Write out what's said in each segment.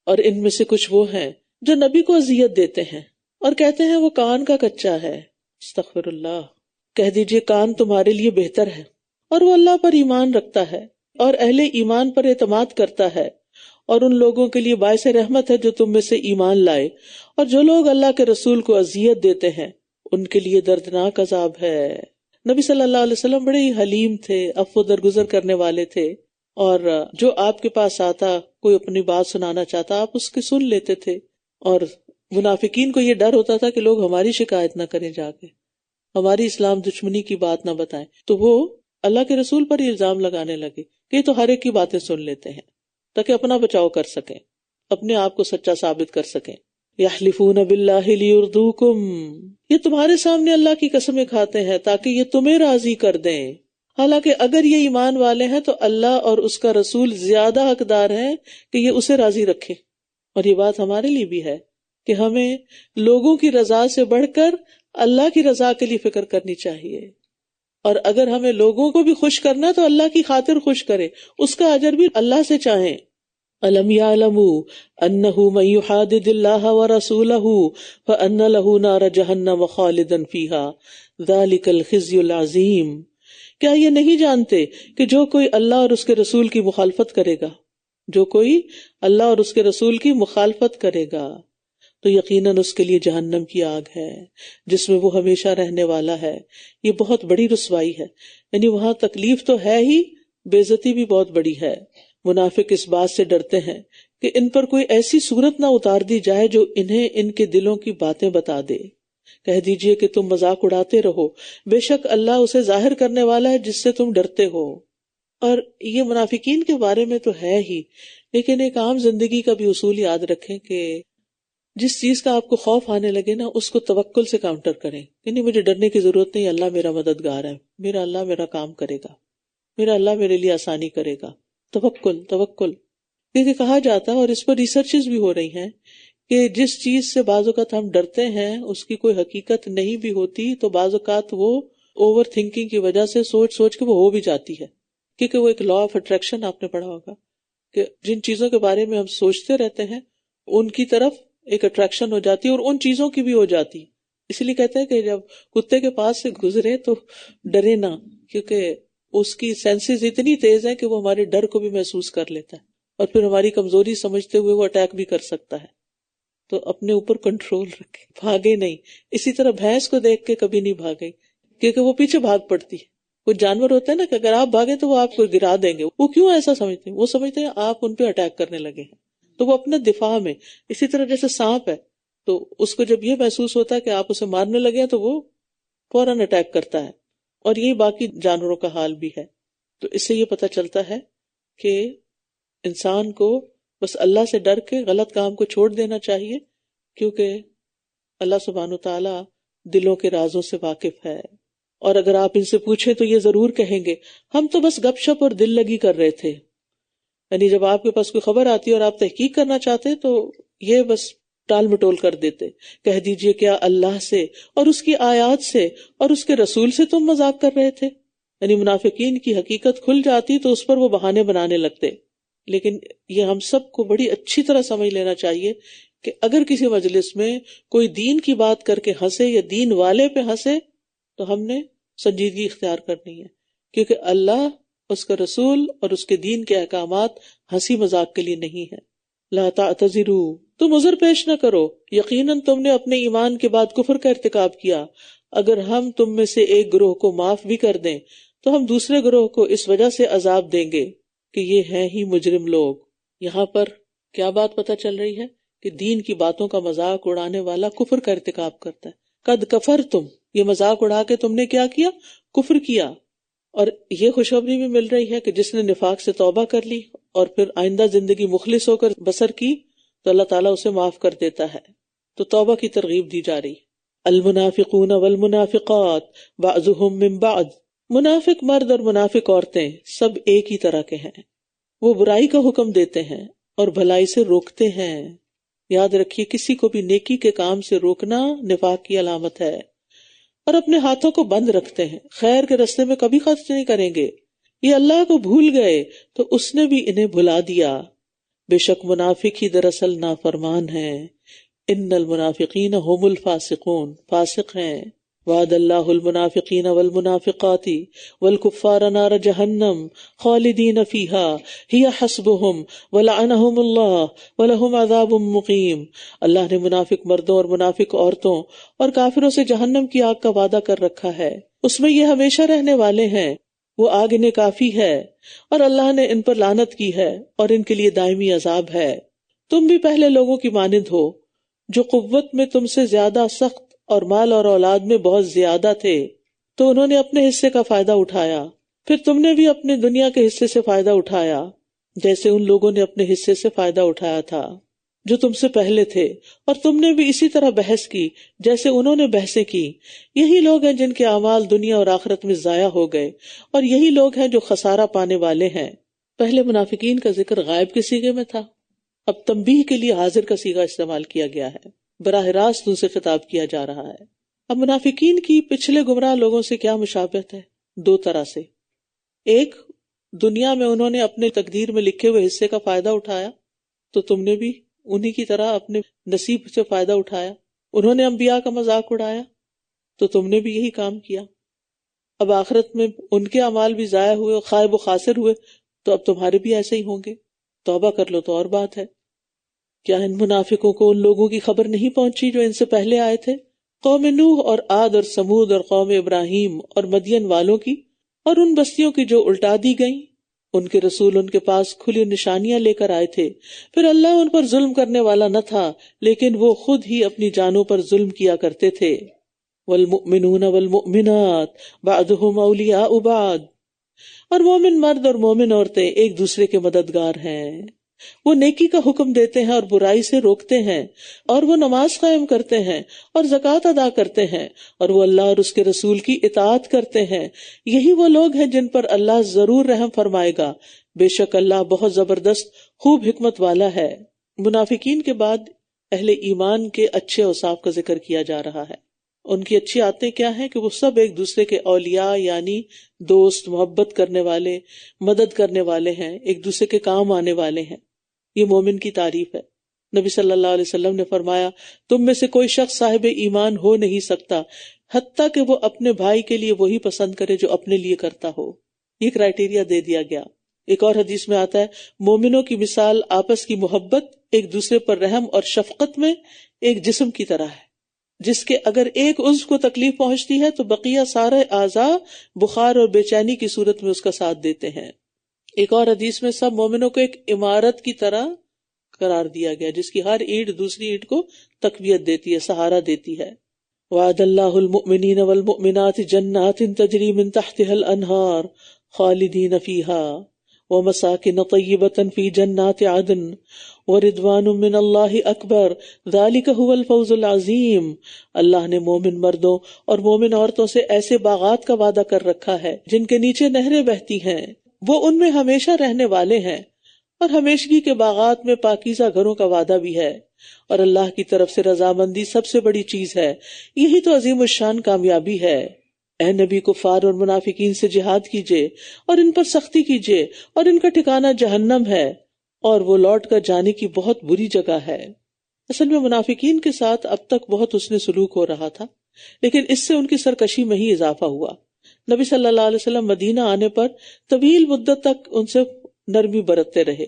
اور ان میں سے کچھ وہ ہیں جو نبی کو اذیت دیتے ہیں اور کہتے ہیں وہ کان کا کچا ہے. استغفر اللہ. کہہ دیجئے کان تمہارے لیے بہتر ہے اور وہ اللہ پر ایمان رکھتا ہے اور اہل ایمان پر اعتماد کرتا ہے، اور ان لوگوں کے لیے باعث رحمت ہے جو تم میں سے ایمان لائے. اور جو لوگ اللہ کے رسول کو اذیت دیتے ہیں ان کے لیے دردناک عذاب ہے. نبی صلی اللہ علیہ وسلم بڑے ہی حلیم تھے، عفو درگزر کرنے والے تھے، اور جو آپ کے پاس آتا، کوئی اپنی بات سنانا چاہتا، آپ اس کی سن لیتے تھے. اور منافقین کو یہ ڈر ہوتا تھا کہ لوگ ہماری شکایت نہ کریں، جا کے ہماری اسلام دشمنی کی بات نہ بتائیں، تو وہ اللہ کے رسول پر ہی الزام لگانے لگے کہ یہ تو ہر ایک کی باتیں سن لیتے ہیں، تاکہ اپنا بچاؤ کر سکیں، اپنے آپ کو سچا ثابت کر سکیں. یحلفون باللہ لیردوکم، یہ تمہارے سامنے اللہ کی قسمیں کھاتے ہیں تاکہ یہ تمہیں راضی کر دیں، حالانکہ اگر یہ ایمان والے ہیں تو اللہ اور اس کا رسول زیادہ حقدار ہیں کہ یہ اسے راضی رکھے. اور یہ بات ہمارے لیے بھی ہے کہ ہمیں لوگوں کی رضا سے بڑھ کر اللہ کی رضا کے لیے فکر کرنی چاہیے، اور اگر ہمیں لوگوں کو بھی خوش کرنا تو اللہ کی خاطر خوش کرے، اس کا اجر بھی اللہ سے چاہیں. الم یعلموا انہ من یحادد اللہ ورسولہ فان لہ نار جہنم خالدا فیہا ذلک الخزی العظیم. کیا یہ نہیں جانتے کہ جو کوئی اللہ اور اس کے رسول کی مخالفت کرے گا، جو کوئی اللہ اور اس کے رسول کی مخالفت کرے گا تو یقیناً اس کے لیے جہنم کی آگ ہے جس میں وہ ہمیشہ رہنے والا ہے. یہ بہت بڑی رسوائی ہے، یعنی وہاں تکلیف تو ہے ہی، بے عزتی بھی بہت بڑی ہے. منافق اس بات سے ڈرتے ہیں کہ ان پر کوئی ایسی صورت نہ اتار دی جائے جو انہیں ان کے دلوں کی باتیں بتا دے. کہہ دیجئے کہ تم مذاق اڑاتے رہو، بے شک اللہ اسے ظاہر کرنے والا ہے جس سے تم ڈرتے ہو. اور یہ منافقین کے بارے میں تو ہے ہی، لیکن ایک عام زندگی کا بھی اصول یاد رکھیں کہ جس چیز کا آپ کو خوف آنے لگے نا، اس کو توکل سے کاؤنٹر کریں. یعنی مجھے ڈرنے کی ضرورت نہیں، اللہ میرا مددگار ہے، میرا اللہ میرا کام کرے گا، میرا اللہ میرے لیے آسانی کرے گا. توکل توکل، کیونکہ کہا جاتا ہے اور اس پر ریسرچز بھی ہو رہی ہیں کہ جس چیز سے بعض اوقات ہم ڈرتے ہیں اس کی کوئی حقیقت نہیں بھی ہوتی، تو بعض اوقات وہ اوور تھنکنگ کی وجہ سے سوچ سوچ کے وہ ہو بھی جاتی ہے. کیونکہ وہ ایک لا آف اٹریکشن آپ نے پڑھا ہوگا کہ جن چیزوں کے بارے میں ہم سوچتے رہتے ہیں ان کی طرف ایک اٹریکشن ہو جاتی ہے، اور ان چیزوں کی بھی ہو جاتی ہے. اس لیے کہتے ہیں کہ جب کتے کے پاس سے گزرے تو ڈرے نہ، کیونکہ اس کی سینسز اتنی تیز ہیں کہ وہ ہمارے ڈر کو بھی محسوس کر لیتا ہے، اور پھر ہماری کمزوری سمجھتے ہوئے وہ اٹیک بھی کر سکتا ہے. تو اپنے اوپر کنٹرول رکھے، بھاگے نہیں. اسی طرح بھینس کو دیکھ کے کبھی نہیں بھاگے، کیونکہ وہ پیچھے بھاگ پڑتی ہے. کچھ جانور ہوتے ہیں نا کہ اگر آپ بھاگے تو وہ آپ کو گرا دیں گے. وہ کیوں ایسا سمجھتے ہیں؟ وہ سمجھتے ہیں آپ ان پہ اٹیک کرنے لگے ہیں، تو وہ اپنے دفاع میں. اسی طرح جیسے سانپ ہے تو اس کو جب یہ محسوس ہوتا ہے کہ آپ اسے مارنے لگے ہیں تو وہ فوراً اٹیک کرتا ہے، اور یہی باقی جانوروں کا حال بھی ہے. تو اس سے یہ پتہ چلتا ہے کہ انسان کو بس اللہ سے ڈر کے غلط کام کو چھوڑ دینا چاہیے، کیونکہ اللہ سبحانہ وتعالی دلوں کے رازوں سے واقف ہے. اور اگر آپ ان سے پوچھیں تو یہ ضرور کہیں گے ہم تو بس گپ شپ اور دل لگی کر رہے تھے. یعنی جب آپ کے پاس کوئی خبر آتی ہے اور آپ تحقیق کرنا چاہتے تو یہ بس ٹال مٹول کر دیتے. کہہ دیجئے کیا اللہ سے اور اس کی آیات سے اور اس کے رسول سے تم مذاق کر رہے تھے؟ یعنی منافقین کی حقیقت کھل جاتی تو اس پر وہ بہانے بنانے لگتے. لیکن یہ ہم سب کو بڑی اچھی طرح سمجھ لینا چاہیے کہ اگر کسی مجلس میں کوئی دین کی بات کر کے ہنسے یا دین والے پہ ہنسے تو ہم نے سنجیدگی اختیار کرنی ہے، کیونکہ اللہ، اس کا رسول اور اس کے دین کے احکامات ہنسی مذاق کے لیے نہیں ہے. لا تعتذروا، تم عذر پیش نہ کرو، یقیناً تم نے اپنے ایمان کے بعد کفر کا ارتکاب کیا. اگر ہم تم میں سے ایک گروہ کو معاف بھی کر دیں تو ہم دوسرے گروہ کو اس وجہ سے عذاب دیں گے کہ یہ ہیں ہی مجرم لوگ. یہاں پر کیا بات پتہ چل رہی ہے کہ دین کی باتوں کا مذاق اڑانے والا کفر کا ارتکاب کرتا ہے. قد کفرتم، یہ مذاق اڑا کے تم نے کیا کیا؟ کفر کیا. اور یہ خوشخبری بھی مل رہی ہے کہ جس نے نفاق سے توبہ کر لی اور پھر آئندہ زندگی مخلص ہو کر بسر کی تو اللہ تعالیٰ اسے معاف کر دیتا ہے. تو توبہ کی ترغیب دی جا رہی. المنافقون والمنافقات بعضهم من بعض، منافق مرد اور منافق عورتیں سب ایک ہی طرح کے ہیں. وہ برائی کا حکم دیتے ہیں اور بھلائی سے روکتے ہیں. یاد رکھیے کسی کو بھی نیکی کے کام سے روکنا نفاق کی علامت ہے. اور اپنے ہاتھوں کو بند رکھتے ہیں، خیر کے راستے میں کبھی خرچ نہیں کریں گے. یہ اللہ کو بھول گئے تو اس نے بھی انہیں بھلا دیا. بے شک منافق ہی دراصل نافرمان ہیں. ان المنافقین هم الفاسقون، فاسق ہیں. وعد اللہ المنافقین والمنافقات والکفار نار جہنم خالدین فیہا ہی حسبہم ولعنہم اللہ ولہم عذاب مقیم. اللہ نے منافق مردوں اور منافق عورتوں اور کافروں سے جہنم کی آگ کا وعدہ کر رکھا ہے، اس میں یہ ہمیشہ رہنے والے ہیں، وہ آگ انہیں کافی ہے، اور اللہ نے ان پر لعنت کی ہے اور ان کے لیے دائمی عذاب ہے. تم بھی پہلے لوگوں کی مانند ہو جو قوت میں تم سے زیادہ سخت اور مال اور اولاد میں بہت زیادہ تھے، تو انہوں نے اپنے حصے کا فائدہ اٹھایا، پھر تم نے بھی اپنے دنیا کے حصے سے فائدہ اٹھایا جیسے ان لوگوں نے اپنے حصے سے فائدہ اٹھایا تھا جو تم سے پہلے تھے، اور تم نے بھی اسی طرح بحث کی جیسے انہوں نے بحثیں کی. یہی لوگ ہیں جن کے اعمال دنیا اور آخرت میں ضائع ہو گئے، اور یہی لوگ ہیں جو خسارہ پانے والے ہیں. پہلے منافقین کا ذکر غائب کے صیغے میں تھا، اب تنبیہ کے لیے حاضر کا صیغہ استعمال کیا گیا ہے، براہ راست ان سے خطاب کیا جا رہا ہے. اب منافقین کی پچھلے گمراہ لوگوں سے کیا مشابہت ہے؟ دو طرح سے. ایک، دنیا میں انہوں نے اپنے تقدیر میں لکھے ہوئے حصے کا فائدہ اٹھایا، تو تم نے بھی انہی کی طرح اپنے نصیب سے فائدہ اٹھایا. انہوں نے انبیاء کا مذاق اڑایا تو تم نے بھی یہی کام کیا. اب آخرت میں ان کے اعمال بھی ضائع ہوئے، خائب و خاسر ہوئے، تو اب تمہارے بھی ایسے ہی ہوں گے. توبہ کر لو تو اور بات ہے. کیا ان منافقوں کو ان لوگوں کی خبر نہیں پہنچی جو ان سے پہلے آئے تھے، قوم نوح اور عاد اور سمود اور قوم ابراہیم اور مدین والوں کی، اور ان بستیوں کی جو الٹا دی گئیں؟ ان کے رسول ان کے پاس کھلی نشانیاں لے کر آئے تھے، پھر اللہ ان پر ظلم کرنے والا نہ تھا، لیکن وہ خود ہی اپنی جانوں پر ظلم کیا کرتے تھے. والمؤمنون والمؤمنات بعضهم اولیاء بعض، اور مومن مرد اور مومن عورتیں ایک دوسرے کے مددگار ہیں. وہ نیکی کا حکم دیتے ہیں اور برائی سے روکتے ہیں، اور وہ نماز قائم کرتے ہیں اور زکوٰۃ ادا کرتے ہیں، اور وہ اللہ اور اس کے رسول کی اطاعت کرتے ہیں. یہی وہ لوگ ہیں جن پر اللہ ضرور رحم فرمائے گا، بے شک اللہ بہت زبردست خوب حکمت والا ہے. منافقین کے بعد اہل ایمان کے اچھے اوصاف کا ذکر کیا جا رہا ہے. ان کی اچھی عادتیں کیا ہیں کہ وہ سب ایک دوسرے کے اولیاء یعنی دوست، محبت کرنے والے، مدد کرنے والے ہیں، ایک دوسرے کے کام آنے والے ہیں. یہ مومن کی تعریف ہے. نبی صلی اللہ علیہ وسلم نے فرمایا، تم میں سے کوئی شخص صاحب ایمان ہو نہیں سکتا حتیٰ کہ وہ اپنے بھائی کے لیے وہی پسند کرے جو اپنے لیے کرتا ہو. یہ کرائیٹیریا دے دیا گیا. ایک اور حدیث میں آتا ہے، مومنوں کی مثال آپس کی محبت، ایک دوسرے پر رحم اور شفقت میں ایک جسم کی طرح ہے، جس کے اگر ایک عضو کو تکلیف پہنچتی ہے تو بقیہ سارے اعضاء بخار اور بے چینی کی صورت میں اس کا ساتھ دیتے ہیں. ایک اور حدیث میں سب مومنوں کو ایک عمارت کی طرح قرار دیا گیا جس کی ہر اینٹ دوسری اینٹ کو تقویت دیتی ہے، سہارا دیتی ہے. وعد اللہ المؤمنین والمؤمنات جنات تجری من تحتها الانہار خالدین فیہا ومساکن طیبۃ فی جنات عدن ورضوان من اللہ اکبر ذالک هو الفوز العظیم. اللہ نے مومن مردوں اور مومن عورتوں سے ایسے باغات کا وعدہ کر رکھا ہے جن کے نیچے نہریں بہتی ہیں، وہ ان میں ہمیشہ رہنے والے ہیں، اور ہمیشگی کے باغات میں پاکیزہ گھروں کا وعدہ بھی ہے، اور اللہ کی طرف سے رضامندی سب سے بڑی چیز ہے. یہی تو عظیم الشان کامیابی ہے. اے نبی، کفار اور منافقین سے جہاد کیجیے اور ان پر سختی کیجیے، اور ان کا ٹھکانہ جہنم ہے، اور وہ لوٹ کر جانے کی بہت بری جگہ ہے. اصل میں منافقین کے ساتھ اب تک بہت حسن سلوک ہو رہا تھا، لیکن اس سے ان کی سرکشی میں ہی اضافہ ہوا. نبی صلی اللہ علیہ وسلم مدینہ آنے پر طویل مدت تک ان سے نرمی برتتے رہے،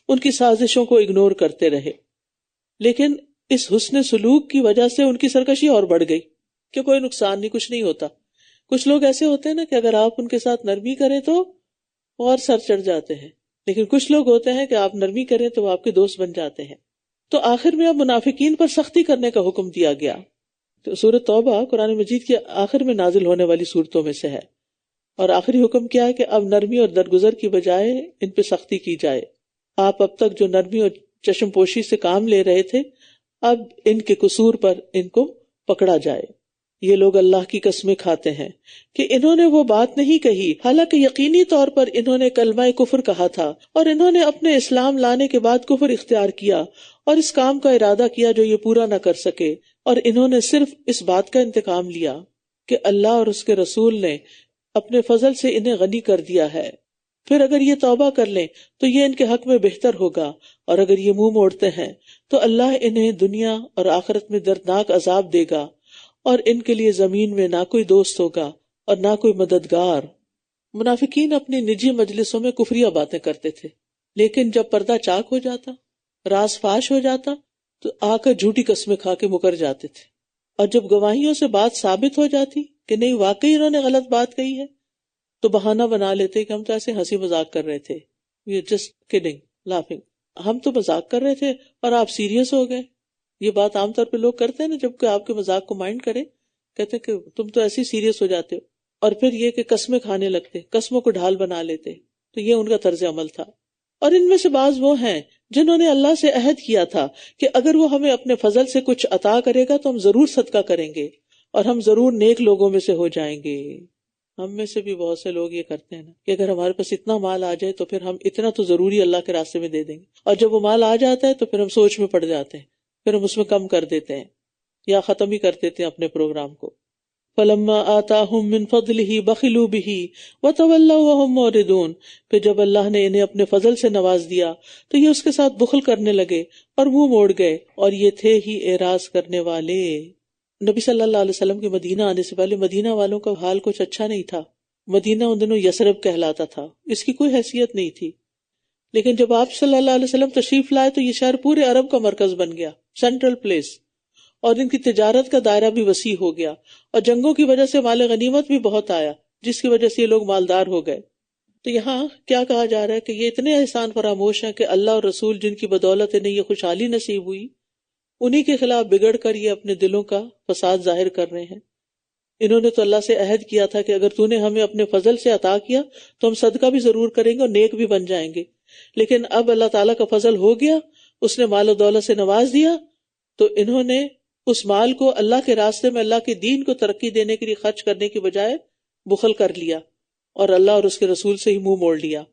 ان کی سازشوں کو اگنور کرتے رہے، لیکن اس حسن سلوک کی وجہ سے ان کی سرکشی اور بڑھ گئی کہ کوئی نقصان نہیں، کچھ نہیں ہوتا. کچھ لوگ ایسے ہوتے ہیں نا کہ اگر آپ ان کے ساتھ نرمی کریں تو اور سر چڑھ جاتے ہیں، لیکن کچھ لوگ ہوتے ہیں کہ آپ نرمی کریں تو وہ آپ کے دوست بن جاتے ہیں. تو آخر میں اب منافقین پر سختی کرنے کا حکم دیا گیا. تو سورۃ توبہ قرآن مجید کے آخر میں نازل ہونے والی سورتوں میں سے ہے، اور آخری حکم کیا ہے کہ اب نرمی اور درگزر کی بجائے ان پہ سختی کی جائے. آپ اب تک جو نرمی اور چشم پوشی سے کام لے رہے تھے، اب ان کے قصور پر ان کو پکڑا جائے. یہ لوگ اللہ کی قسمیں کھاتے ہیں کہ انہوں نے وہ بات نہیں کہی، حالانکہ یقینی طور پر انہوں نے کلمہ کفر کہا تھا، اور انہوں نے اپنے اسلام لانے کے بعد کفر اختیار کیا اور اس کام کا ارادہ کیا جو یہ پورا نہ کر سکے، اور انہوں نے صرف اس بات کا انتقام لیا کہ اللہ اور اس کے رسول نے اپنے فضل سے انہیں غنی کر دیا ہے. پھر اگر یہ توبہ کر لیں تو یہ ان کے حق میں بہتر ہوگا، اور اگر یہ منہ موڑتے ہیں تو اللہ انہیں دنیا اور آخرت میں دردناک عذاب دے گا، اور ان کے لیے زمین میں نہ کوئی دوست ہوگا اور نہ کوئی مددگار۔ منافقین اپنی نجی مجلسوں میں کفریہ باتیں کرتے تھے، لیکن جب پردہ چاک ہو جاتا، راز فاش ہو جاتا، تو آ کر جھوٹی قسمیں کھا کے مکر جاتے تھے، اور جب گواہیوں سے بات ثابت ہو جاتی کہ نہیں واقعی انہوں نے غلط بات کہی ہے، تو بہانہ بنا لیتے کہ ہم تو ایسے ہنسی مذاق کر رہے تھے، we are just kidding laughing, ہم تو مذاق کر رہے تھے اور آپ سیریس ہو گئے۔ یہ بات عام طور پہ لوگ کرتے ہیں نا، جب کہ آپ کے مذاق کو مائنڈ کرے، کہتے ہیں کہ تم تو ایسے سیریس ہو جاتے ہو، اور پھر یہ کہ قسمیں کھانے لگتے، قسموں کو ڈھال بنا لیتے۔ تو یہ ان کا طرز عمل تھا۔ اور ان میں سے بعض وہ ہیں جنہوں نے اللہ سے عہد کیا تھا کہ اگر وہ ہمیں اپنے فضل سے کچھ عطا کرے گا تو ہم ضرور صدقہ کریں گے اور ہم ضرور نیک لوگوں میں سے ہو جائیں گے۔ ہم میں سے بھی بہت سے لوگ یہ کرتے ہیں نا کہ اگر ہمارے پاس اتنا مال آ جائے تو پھر ہم اتنا تو ضروری اللہ کے راستے میں دے دیں گے، اور جب وہ مال آ جاتا ہے تو پھر ہم سوچ میں پڑ جاتے ہیں، پھر ہم اس میں کم کر دیتے ہیں یا ختم ہی کر دیتے ہیں اپنے پروگرام کو۔ فَلَمَّا آتَاهُم مِّن فَضْلِهِ بَخِلُوا بِهِ وَتَوَلَّوْا وَهُمْ مُعْرِضُونَ، پھر جب اللہ نے انہیں اپنے فضل سے نواز دیا تو یہ اس کے ساتھ بخل کرنے لگے اور منہ موڑ گئے، اور یہ تھے ہی اعراض کرنے والے۔ نبی صلی اللہ علیہ وسلم کے مدینہ آنے سے پہلے مدینہ والوں کا حال کچھ اچھا نہیں تھا۔ مدینہ ان دنوں یثرب کہلاتا تھا، اس کی کوئی حیثیت نہیں تھی، لیکن جب آپ صلی اللہ علیہ وسلم تشریف لائے تو یہ شہر پورے عرب کا مرکز بن گیا، سینٹرل پلیس، اور ان کی تجارت کا دائرہ بھی وسیع ہو گیا، اور جنگوں کی وجہ سے مال غنیمت بھی بہت آیا، جس کی وجہ سے یہ لوگ مالدار ہو گئے۔ تو یہاں کیا کہا جا رہا ہے کہ یہ اتنے احسان فراموش ہیں کہ اللہ اور رسول جن کی بدولت انہیں یہ خوشحالی نصیب ہوئی، انہی کے خلاف بگڑ کر یہ اپنے دلوں کا فساد ظاہر کر رہے ہیں۔ انہوں نے تو اللہ سے عہد کیا تھا کہ اگر تو نے ہمیں اپنے فضل سے عطا کیا تو ہم صدقہ بھی ضرور کریں گے اور نیک بھی بن جائیں گے، لیکن اب اللہ تعالیٰ کا فضل ہو گیا، اس نے مال و دولت سے نواز دیا، تو انہوں نے اس مال کو اللہ کے راستے میں اللہ کے دین کو ترقی دینے کے لیے خرچ کرنے کی بجائے بخل کر لیا اور اللہ اور اس کے رسول سے ہی منہ موڑ لیا۔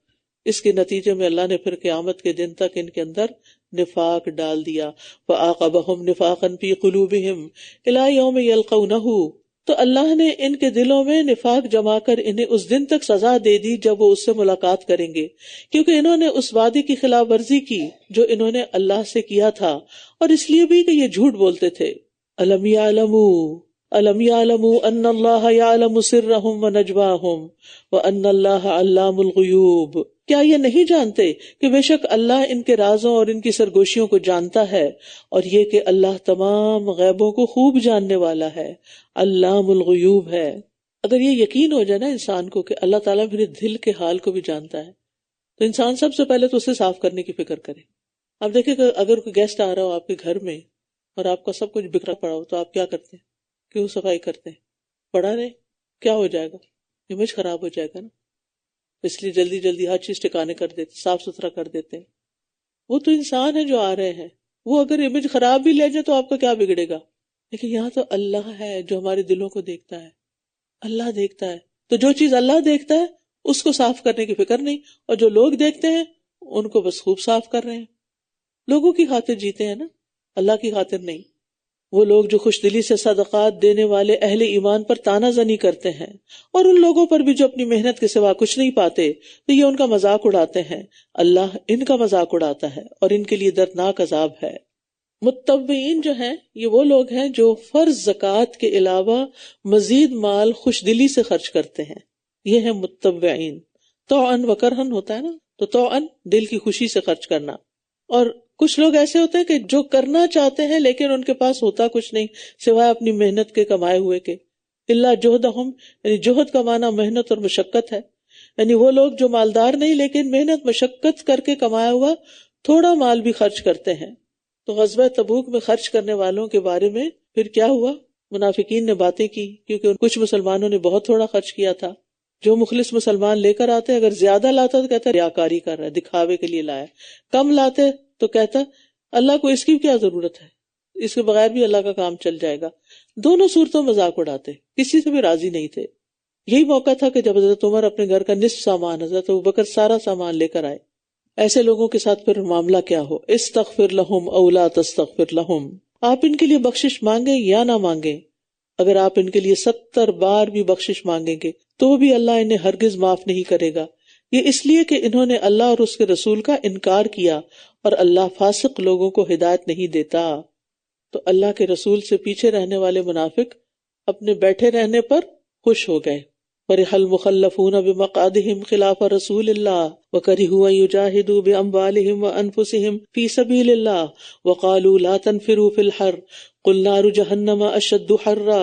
اس کے نتیجے میں اللہ نے پھر قیامت کے دن تک ان کے اندر نفاق ڈال دیا۔ فَعَاقَبَهُمْ نِفَاقًا فِي قُلُوبِهِمْ إِلَىٰ يَوْمِ يَلْقَوْنَهُ، تو اللہ نے ان کے دلوں میں نفاق جما کر انہیں اس دن تک سزا دے دی جب وہ اس سے ملاقات کریں گے، کیونکہ انہوں نے اس وعدے کی خلاف ورزی کی جو انہوں نے اللہ سے کیا تھا، اور اس لیے بھی کہ یہ جھوٹ بولتے تھے۔ أَلَمْ يَعْلَمُوا أَنَّ اللَّهَ يَعْلَمُ سِرَّهُمْ وَنَجْوَاهُمْ وَأَنَّ اللَّهَ عَلَّامُ الْغُيُوبِ، کیا یہ نہیں جانتے کہ بے شک اللہ ان کے رازوں اور ان کی سرگوشیوں کو جانتا ہے، اور یہ کہ اللہ تمام غیبوں کو خوب جاننے والا ہے، علام الغیوب ہے۔ اگر یہ یقین ہو جائے نا انسان کو کہ اللہ تعالیٰ میرے دل کے حال کو بھی جانتا ہے، تو انسان سب سے پہلے تو اسے صاف کرنے کی فکر کرے۔ آپ دیکھیں کہ اگر کوئی گیسٹ آ رہا ہو آپ کے گھر میں اور آپ کا سب کچھ بکھرا پڑا ہو تو آپ کیا کرتے ہیں؟ کیوں صفائی کرتے ہیں؟ پڑا رہے، کیا ہو جائے گا؟ امیج خراب ہو جائے گا نا، اس لیے جلدی جلدی ہر چیز ٹھکانے کر دیتے، صاف ستھرا کر دیتے ہیں۔ وہ تو انسان ہے جو آ رہے ہیں، وہ اگر امیج خراب بھی لے جائے تو آپ کا کیا بگڑے گا؟ لیکن یہاں تو اللہ ہے جو ہمارے دلوں کو دیکھتا ہے، اللہ دیکھتا ہے، تو جو چیز اللہ دیکھتا ہے اس کو صاف کرنے کی فکر نہیں، اور جو لوگ دیکھتے ہیں ان کو بس خوب صاف کر رہے ہیں۔ لوگوں کی خاطر جیتے ہیں نا، اللہ کی خاطر نہیں۔ وہ لوگ جو خوش دلی سے صدقات دینے والے اہل ایمان پر تانا زنی کرتے ہیں، اور ان لوگوں پر بھی جو اپنی محنت کے سوا کچھ نہیں پاتے، تو یہ ان کا مذاق اڑاتے ہیں، اللہ ان کا مذاق اڑاتا ہے اور ان کے لیے دردناک عذاب ہے۔ متطوعین جو ہیں یہ وہ لوگ ہیں جو فرض زکوٰۃ کے علاوہ مزید مال خوش دلی سے خرچ کرتے ہیں، یہ ہیں متطوعین۔ طوعاً و کرہاً ہوتا ہے نا، تو طوعاً دل کی خوشی سے خرچ کرنا، اور کچھ لوگ ایسے ہوتے ہیں کہ جو کرنا چاہتے ہیں لیکن ان کے پاس ہوتا کچھ نہیں سوائے اپنی محنت کے کمائے ہوئے کے۔ الا جہدہم، یعنی جہد کا معنی محنت اور مشقت ہے، یعنی وہ لوگ جو مالدار نہیں لیکن محنت مشقت کر کے کمایا ہوا تھوڑا مال بھی خرچ کرتے ہیں۔ تو غزوہ تبوک میں خرچ کرنے والوں کے بارے میں پھر کیا ہوا؟ منافقین نے باتیں کی، کیونکہ کچھ مسلمانوں نے بہت تھوڑا خرچ کیا تھا۔ جو مخلص مسلمان لے کر آتے اگر زیادہ لاتا تو کہتا ریاکاری کر رہا ہے، دکھاوے کے لیے لایا، کم لاتے تو کہتا اللہ کو اس کی کیا ضرورت ہے، اس کے بغیر بھی اللہ کا کام چل جائے گا۔ دونوں صورتوں مذاق اڑاتے، کسی سے بھی راضی نہیں تھے۔ یہی موقع تھا کہ جب حضرت عمر اپنے گھر کا نصف سامان، حضرت ابوبکر سارا سامان لے کر آئے۔ ایسے لوگوں کے ساتھ پھر معاملہ کیا ہو؟ استغفر لہم او لا تستغفر لہم، آپ ان کے لیے بخشش مانگیں یا نہ مانگیں، اگر آپ ان کے لیے 70 بار بھی بخشش مانگیں گے تو بھی اللہ انہیں ہرگز معاف نہیں کرے گا، یہ اس لیے کہ انہوں نے اللہ اور اس کے رسول کا انکار کیا، اور اللہ فاسق لوگوں کو ہدایت نہیں دیتا۔ تو اللہ کے رسول سے پیچھے رہنے والے منافق اپنے بیٹھے رہنے پر خوش ہو گئے۔ فرح المخلفون بمقعدهم خلاف رسول اللہ وکرہوا ان یجاہدوا باموالہم وانفسہم فی سبیل اللہ وقالوا لا تنفروا فی الحر قل نار جہنم اشد حرا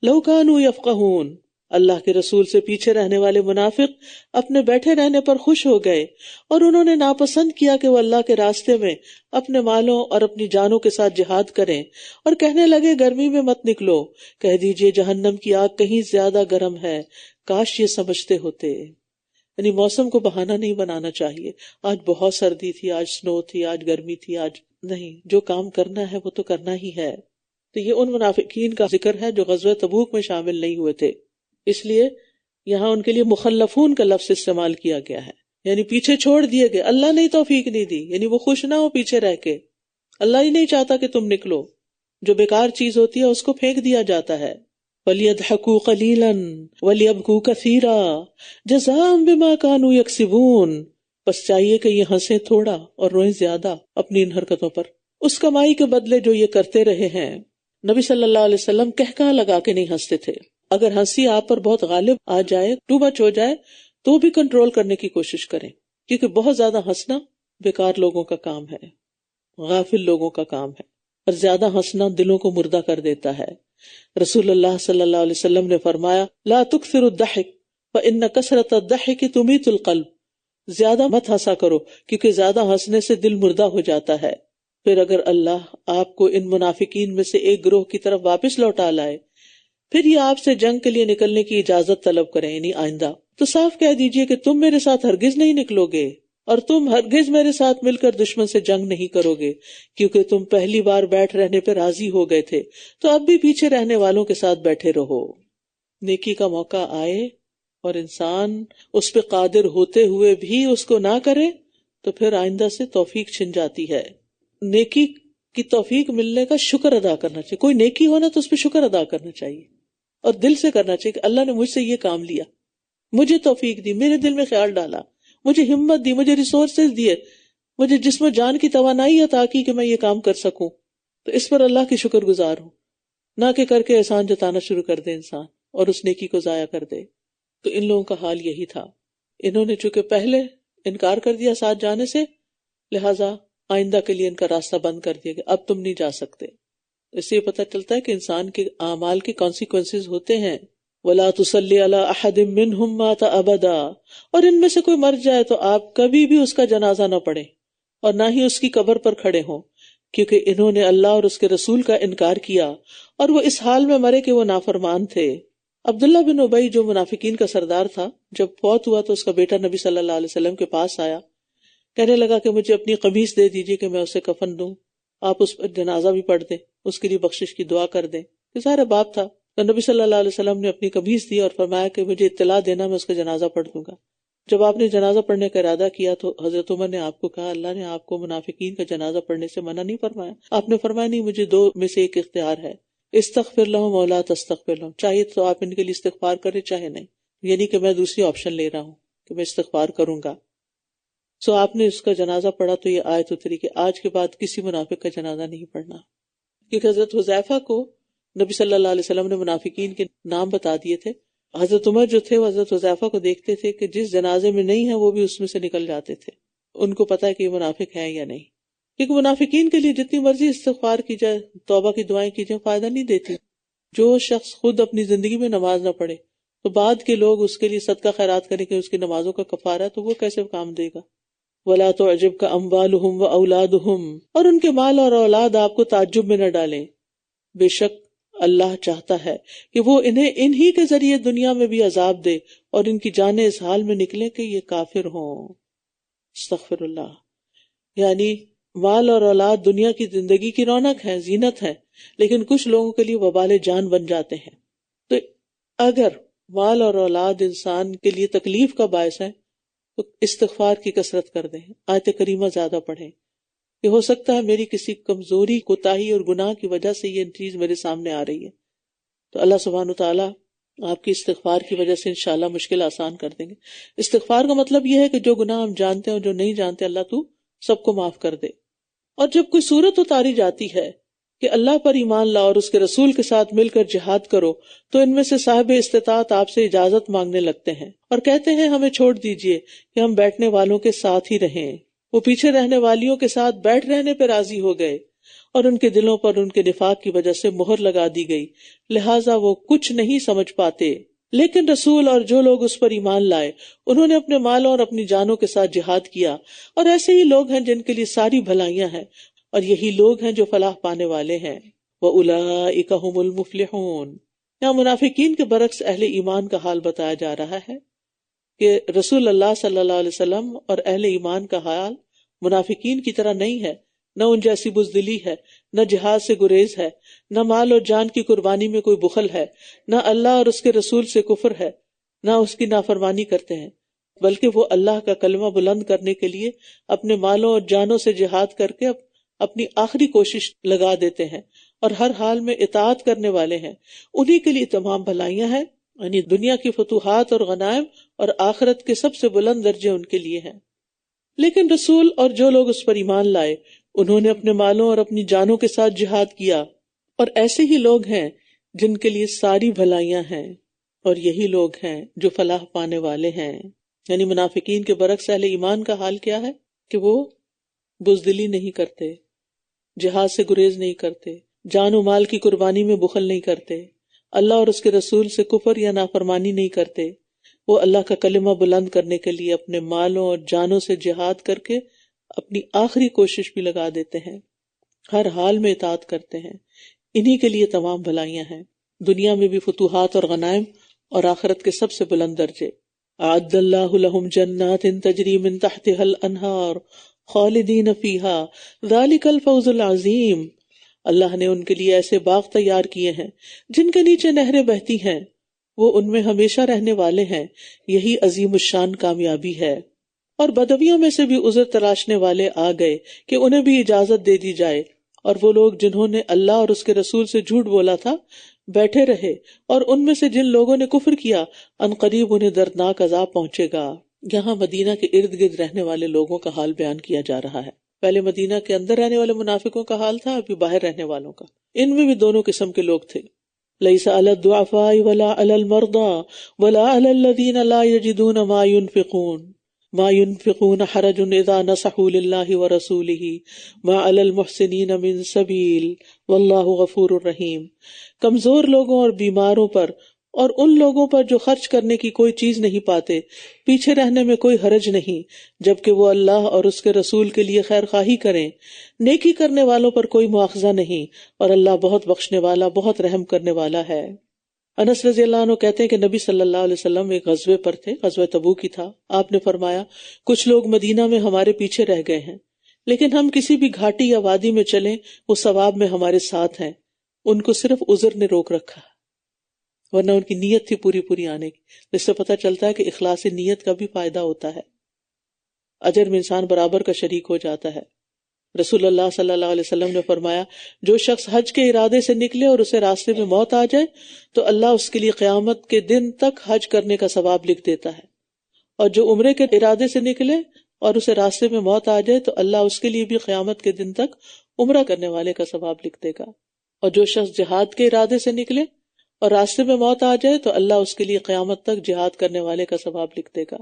لو کانوا یفقہون۔ اللہ کے رسول سے پیچھے رہنے والے منافق اپنے بیٹھے رہنے پر خوش ہو گئے، اور انہوں نے ناپسند کیا کہ وہ اللہ کے راستے میں اپنے مالوں اور اپنی جانوں کے ساتھ جہاد کریں، اور کہنے لگے گرمی میں مت نکلو، کہہ دیجئے جہنم کی آگ کہیں زیادہ گرم ہے، کاش یہ سمجھتے ہوتے۔ یعنی موسم کو بہانہ نہیں بنانا چاہیے، آج بہت سردی تھی، آج سنو تھی، آج گرمی تھی، آج نہیں، جو کام کرنا ہے وہ تو کرنا ہی ہے۔ تو یہ ان منافقین کا ذکر ہے جو غزوہ تبوک میں شامل نہیں ہوئے تھے، اس لیے یہاں ان کے لیے مخلفون کا لفظ استعمال کیا گیا ہے، یعنی پیچھے چھوڑ دیے گئے، اللہ نے توفیق نہیں دی، یعنی وہ خوش نہ ہو پیچھے رہ کے، اللہ ہی نہیں چاہتا کہ تم نکلو، جو بیکار چیز ہوتی ہے اس کو پھینک دیا جاتا ہے۔ وَلْيَضْحَكُوا قَلِيلًا وَلْيَبْكُوا كَثِيرًا جَزَاءً بِمَا كَانُوا يَكْسِبُونَ، بس چاہیے کہ یہ ہنسیں تھوڑا اور روئیں زیادہ اپنی ان حرکتوں پر، اس کمائی کے بدلے جو یہ کرتے رہے ہیں۔ نبی صلی اللہ علیہ وسلم کہا لگا کے نہیں ہنستے تھے، اگر ہنسی آپ پر بہت غالب آ جائے، ٹو مچ ہو جائے، تو بھی کنٹرول کرنے کی کوشش کریں، کیونکہ بہت زیادہ ہنسنا بیکار لوگوں کا کام ہے، غافل لوگوں کا کام ہے، اور زیادہ ہنسنا دلوں کو مردہ کر دیتا ہے۔ رسول اللہ صلی اللہ علیہ وسلم نے فرمایا لا تکثر الضحک فإن کثرت الضحک تمیت القلب، زیادہ مت ہنسا کرو کیونکہ زیادہ ہنسنے سے دل مردہ ہو جاتا ہے۔ پھر اگر اللہ آپ کو ان منافقین میں سے ایک گروہ کی طرف واپس لوٹا لائے، پھر یہ آپ سے جنگ کے لیے نکلنے کی اجازت طلب کریں، یعنی آئندہ، تو صاف کہہ دیجئے کہ تم میرے ساتھ ہرگز نہیں نکلو گے، اور تم ہرگز میرے ساتھ مل کر دشمن سے جنگ نہیں کرو گے، کیونکہ تم پہلی بار بیٹھ رہنے پہ راضی ہو گئے تھے، تو اب بھی پیچھے رہنے والوں کے ساتھ بیٹھے رہو۔ نیکی کا موقع آئے اور انسان اس پہ قادر ہوتے ہوئے بھی اس کو نہ کرے تو پھر آئندہ سے توفیق چھن جاتی ہے۔ نیکی کی توفیق ملنے کا شکر ادا کرنا چاہیے، کوئی نیکی ہونا تو اس پہ شکر ادا کرنا چاہیے، اور دل سے کرنا چاہیے کہ اللہ نے مجھ سے یہ کام لیا، مجھے توفیق دی، میرے دل میں خیال ڈالا، مجھے ہمت دی، مجھے ریسورسز دیے، مجھے جسم و جان کی توانائی عطا کی کہ میں یہ کام کر سکوں، تو اس پر اللہ کی شکر گزار ہوں، نہ کہ کر کے احسان جتانا شروع کر دے انسان اور اس نیکی کو ضائع کر دے۔ تو ان لوگوں کا حال یہی تھا، انہوں نے چونکہ پہلے انکار کر دیا ساتھ جانے سے، لہٰذا آئندہ کے لیے ان کا راستہ بند کر دیا کہ اب تم نہیں جا سکتے۔ اس سے یہ پتہ چلتا ہے کہ انسان کے اعمال کے کانسیکوینسز ہوتے ہیں۔ وَلَا تُصَلِّ عَلَىٰ أَحَدٍ مِّنْهُمْ مَاتَ أَبَدًا، اور ان میں سے کوئی مر جائے تو آپ کبھی بھی اس کا جنازہ نہ پڑھیں اور نہ ہی اس کی قبر پر کھڑے ہوں، کیونکہ انہوں نے اللہ اور اس کے رسول کا انکار کیا اور وہ اس حال میں مرے کہ وہ نافرمان تھے۔ عبداللہ بن ابی جو منافقین کا سردار تھا، جب فوت ہوا تو اس کا بیٹا نبی صلی اللہ علیہ وسلم کے پاس آیا، کہنے لگا کہ مجھے اپنی قمیص دے دیجیے کہ میں اسے کفن دوں، آپ اس پر جنازہ بھی پڑھ دیں، اس کے لیے بخشش کی دعا کر دیں، کہ ظاہر باپ تھا۔ تو نبی صلی اللہ علیہ وسلم نے اپنی قمیص دی اور فرمایا کہ مجھے اطلاع دینا، میں اس کا جنازہ پڑھ دوں گا۔ جب آپ نے جنازہ پڑھنے کا ارادہ کیا تو حضرت عمر نے آپ کو کہا اللہ نے آپ کو منافقین کا جنازہ پڑھنے سے منع نہیں فرمایا؟ آپ نے فرمایا نہیں، مجھے دو میں سے ایک اختیار ہے، استغفر لہم ولا تستغفر لہم، چاہیے تو آپ ان کے لیے استغفار کریں چاہے نہیں، یعنی کہ میں دوسری آپشن لے رہا ہوں کہ میں استغفار کروں گا۔ سو آپ نے اس کا جنازہ پڑھا تو یہ آیت اتری کہ آج کے بعد کسی منافق کا جنازہ نہیں پڑھنا، کیونکہ حضرت حذیفہ کو نبی صلی اللہ علیہ وسلم نے منافقین کے نام بتا دیے تھے۔ حضرت عمر جو تھے وہ حضرت حذیفہ کو دیکھتے تھے کہ جس جنازے میں نہیں ہے وہ بھی اس میں سے نکل جاتے تھے، ان کو پتا ہے کہ یہ منافق ہے یا نہیں، کیونکہ منافقین کے لیے جتنی مرضی استغفار کی جائے، توبہ کی دعائیں کی جائیں، فائدہ نہیں دیتی۔ جو شخص خود اپنی زندگی میں نماز نہ پڑھے تو بعد کے لوگ اس کے لیے صدقہ خیرات کریں کہ اس کی نمازوں کا کفارہ ہے، تو وہ کیسے کام دے گا؟ وَلَا تُعْجِبْكَ أَمْوَالُهُمْ وَأَوْلَادُهُمْ، اور ان کے مال اور اولاد آپ کو تعجب میں نہ ڈالیں، بے شک اللہ چاہتا ہے کہ وہ انہیں انہی کے ذریعے دنیا میں بھی عذاب دے اور ان کی جانیں اس حال میں نکلیں کہ یہ کافر ہوں۔ استغفر اللہ۔ یعنی مال اور اولاد دنیا کی زندگی کی رونق ہے، زینت ہے، لیکن کچھ لوگوں کے لیے وبال جان بن جاتے ہیں۔ تو اگر مال اور اولاد انسان کے لیے تکلیف کا باعث ہے تو استغفار کی کثرت کر دیں، آیت کریمہ زیادہ پڑھیں کہ ہو سکتا ہے میری کسی کمزوری، کوتاہی اور گناہ کی وجہ سے یہ چیز میرے سامنے آ رہی ہے، تو اللہ سبحانہ وتعالیٰ آپ کی استغفار کی وجہ سے انشاءاللہ مشکل آسان کر دیں گے. استغفار کا مطلب یہ ہے کہ جو گناہ ہم جانتے ہیں اور جو نہیں جانتے اللہ تو سب کو معاف کر دے. اور جب کوئی صورت اتاری جاتی ہے کہ اللہ پر ایمان لاؤ اور اس کے رسول کے ساتھ مل کر جہاد کرو، تو ان میں سے صاحب استطاعت آپ سے اجازت مانگنے لگتے ہیں اور کہتے ہیں ہمیں چھوڑ دیجئے کہ ہم بیٹھنے والوں کے ساتھ ہی رہیں. وہ پیچھے رہنے والیوں کے ساتھ بیٹھ رہنے پہ راضی ہو گئے اور ان کے دلوں پر ان کے نفاق کی وجہ سے مہر لگا دی گئی، لہٰذا وہ کچھ نہیں سمجھ پاتے. لیکن رسول اور جو لوگ اس پر ایمان لائے انہوں نے اپنے مالوں اور اپنی جانوں کے ساتھ جہاد کیا، اور ایسے ہی لوگ ہیں جن کے لیے ساری بھلائیاں ہیں، اور یہی لوگ ہیں جو فلاح پانے والے ہیں. وَأُولَئِكَ هُمُ الْمُفْلِحُونَ. یہاں منافقین کے برعکس اہل ایمان کا حال بتایا جا رہا ہے کہ رسول اللہ صلی اللہ علیہ وسلم اور اہل ایمان کا حال منافقین کی طرح نہیں ہے. نہ ان جیسی بزدلی ہے، نہ جہاد سے گریز ہے، نہ مال اور جان کی قربانی میں کوئی بخل ہے، نہ اللہ اور اس کے رسول سے کفر ہے، نہ اس کی نافرمانی کرتے ہیں، بلکہ وہ اللہ کا کلمہ بلند کرنے کے لیے اپنے مالوں اور جانوں سے جہاد کر کے اپنی آخری کوشش لگا دیتے ہیں اور ہر حال میں اطاعت کرنے والے ہیں. انہی کے لیے تمام بھلائیاں ہیں، یعنی دنیا کی فتوحات اور غنائم اور آخرت کے سب سے بلند درجے ان کے لیے ہیں. لیکن رسول اور جو لوگ اس پر ایمان لائے انہوں نے اپنے مالوں اور اپنی جانوں کے ساتھ جہاد کیا، اور ایسے ہی لوگ ہیں جن کے لیے ساری بھلائیاں ہیں، اور یہی لوگ ہیں جو فلاح پانے والے ہیں. یعنی منافقین کے برعکس اہل ایمان کا حال کیا ہے کہ وہ بزدلی نہیں کرتے، جہاد سے گریز نہیں کرتے، جان و مال کی قربانی میں بخل نہیں کرتے، اللہ اور اس کے رسول سے کفر یا نافرمانی نہیں کرتے. وہ اللہ کا کلمہ بلند کرنے کے لیے اپنے مالوں اور جانوں سے جہاد کر کے اپنی آخری کوشش بھی لگا دیتے ہیں، ہر حال میں اطاعت کرتے ہیں. انہی کے لیے تمام بھلائیاں ہیں، دنیا میں بھی فتوحات اور غنائم اور آخرت کے سب سے بلند درجے. اعد اللہ لہم جنات تجری من تحتها الانہار خالدین فیہا ذالک الفوز العظیم. اللہ نے ان کے لیے ایسے باغ تیار کیے ہیں جن کے نیچے نہریں بہتی ہیں، وہ ان میں ہمیشہ رہنے والے ہیں، یہی عظیم الشان کامیابی ہے. اور بدویوں میں سے بھی عذر تلاشنے والے آ گئے کہ انہیں بھی اجازت دے دی جائے، اور وہ لوگ جنہوں نے اللہ اور اس کے رسول سے جھوٹ بولا تھا بیٹھے رہے، اور ان میں سے جن لوگوں نے کفر کیا ان قریب انہیں دردناک عذاب پہنچے گا. یہاں مدینہ کے ارد گرد رہنے والے لوگوں کا حال بیان کیا جا رہا ہے. پہلے مدینہ کے اندر رہنے والے منافقوں کا حال تھا، ابھی باہر رہنے والوں کا. ان میں بھی دونوں قسم کے لوگ تھے. لَيْسَ عَلَى الضُّعَفَاءِ وَلَا عَلَى الْمَرْضَىٰ وَلَا عَلَى الَّذِينَ لَا يَجِدُونَ مَا يُنْفِقُونَ حَرَجٌ إِذَا نَصَحُوا لِلَّهِ وَرَسُولِهِ مَا عَلَى الْمُحْسِنِينَ مِن سَبِيلٍ وَاللَّهُ غَفُورٌ رَحِيمٌ. کمزور لوگوں اور بیماروں پر اور ان لوگوں پر جو خرچ کرنے کی کوئی چیز نہیں پاتے پیچھے رہنے میں کوئی حرج نہیں، جبکہ وہ اللہ اور اس کے رسول کے لیے خیر خواہی کریں. نیکی کرنے والوں پر کوئی مواخذہ نہیں، اور اللہ بہت بخشنے والا بہت رحم کرنے والا ہے. انس رضی اللہ عنہ کہتے ہیں کہ نبی صلی اللہ علیہ وسلم ایک غزوے پر تھے، غزوہ تبوک کی تھا. آپ نے فرمایا کچھ لوگ مدینہ میں ہمارے پیچھے رہ گئے ہیں، لیکن ہم کسی بھی گھاٹی یا وادی میں چلیں وہ ثواب میں ہمارے ساتھ ہیں. ان کو صرف عذر نے روک رکھا، ورنہ ان کی نیت تھی پوری آنے کی. اس سے پتہ چلتا ہے کہ اخلاص نیت کا بھی فائدہ ہوتا ہے، اجر میں انسان برابر کا شریک ہو جاتا ہے. رسول اللہ صلی اللہ علیہ وسلم نے فرمایا جو شخص حج کے ارادے سے نکلے اور اسے راستے میں موت آ جائے تو اللہ اس کے لیے قیامت کے دن تک حج کرنے کا ثواب لکھ دیتا ہے، اور جو عمرے کے ارادے سے نکلے اور اسے راستے میں موت آ جائے تو اللہ اس کے لیے بھی قیامت کے دن تک عمرہ کرنے والے کا ثواب لکھ دے گا. اور جو شخص جہاد کے ارادے سے نکلے اور راستے میں موت آ جائے تو اللہ اس کے لیے قیامت تک جہاد کرنے والے کا ثواب لکھ دے گا.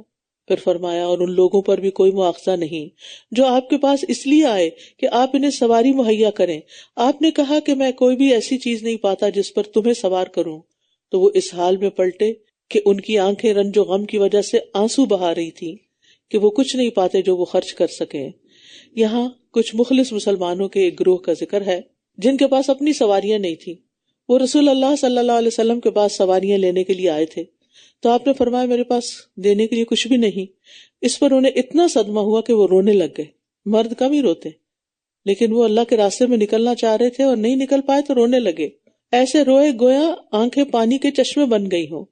پھر فرمایا اور ان لوگوں پر بھی کوئی مواخذہ نہیں جو آپ کے پاس اس لیے آئے کہ آپ انہیں سواری مہیا کریں. آپ نے کہا کہ میں کوئی بھی ایسی چیز نہیں پاتا جس پر تمہیں سوار کروں، تو وہ اس حال میں پلٹے کہ ان کی آنکھیں رنج و غم کی وجہ سے آنسو بہا رہی تھی کہ وہ کچھ نہیں پاتے جو وہ خرچ کر سکیں. یہاں کچھ مخلص مسلمانوں کے ایک گروہ کا ذکر ہے جن کے پاس اپنی سواریاں نہیں تھی. وہ رسول اللہ صلی اللہ علیہ وسلم کے پاس سواریاں لینے کے لیے آئے تھے، تو آپ نے فرمایا میرے پاس دینے کے لیے کچھ بھی نہیں. اس پر انہیں اتنا صدمہ ہوا کہ وہ رونے لگ گئے. مرد کم ہی روتے، لیکن وہ اللہ کے راستے میں نکلنا چاہ رہے تھے اور نہیں نکل پائے تو رونے لگے. ایسے روئے گویا آنکھیں پانی کے چشمے بن گئی ہوں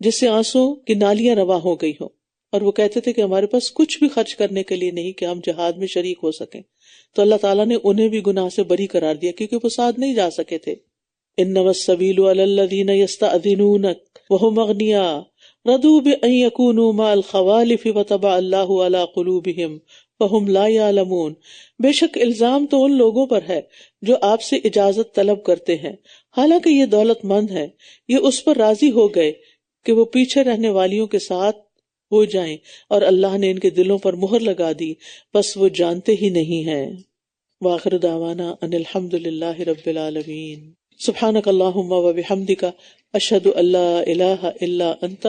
جس سے آنسوں کی نالیاں رواں ہو گئی ہوں. اور وہ کہتے تھے کہ ہمارے پاس کچھ بھی خرچ کرنے کے لیے نہیں کہ ہم جہاد میں شریک ہو سکیں. تو اللہ تعالیٰ نے انہیں بھی گناہ سے بری قرار دیا کیونکہ وہ ساتھ نہیں جا سکے تھے. انما السبیل علی الذین یستأذنونک وہم اغنیاء رضوا بأن يكونوا مع الخوالف وطبع اللہ علی قلوبہم فہم لا یعلمون. بے شک الزام تو ان لوگوں پر ہے جو آپ سے اجازت طلب کرتے ہیں حالانکہ یہ دولت مند ہے، یہ اس پر راضی ہو گئے کہ وہ پیچھے رہنے والیوں کے ساتھ ہو جائیں، اور اللہ نے ان کے دلوں پر مہر لگا دی، بس وہ جانتے ہی نہیں ہیں. وآخر دعوانا ان الحمد للہ رب العالمین. سبحانک اللہم و بحمدک اشہد ان لا الہ الا انت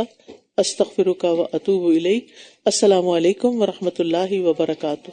استغفرک و اتوب الیک. السلام علیکم و رحمۃ اللہ وبرکاتہ.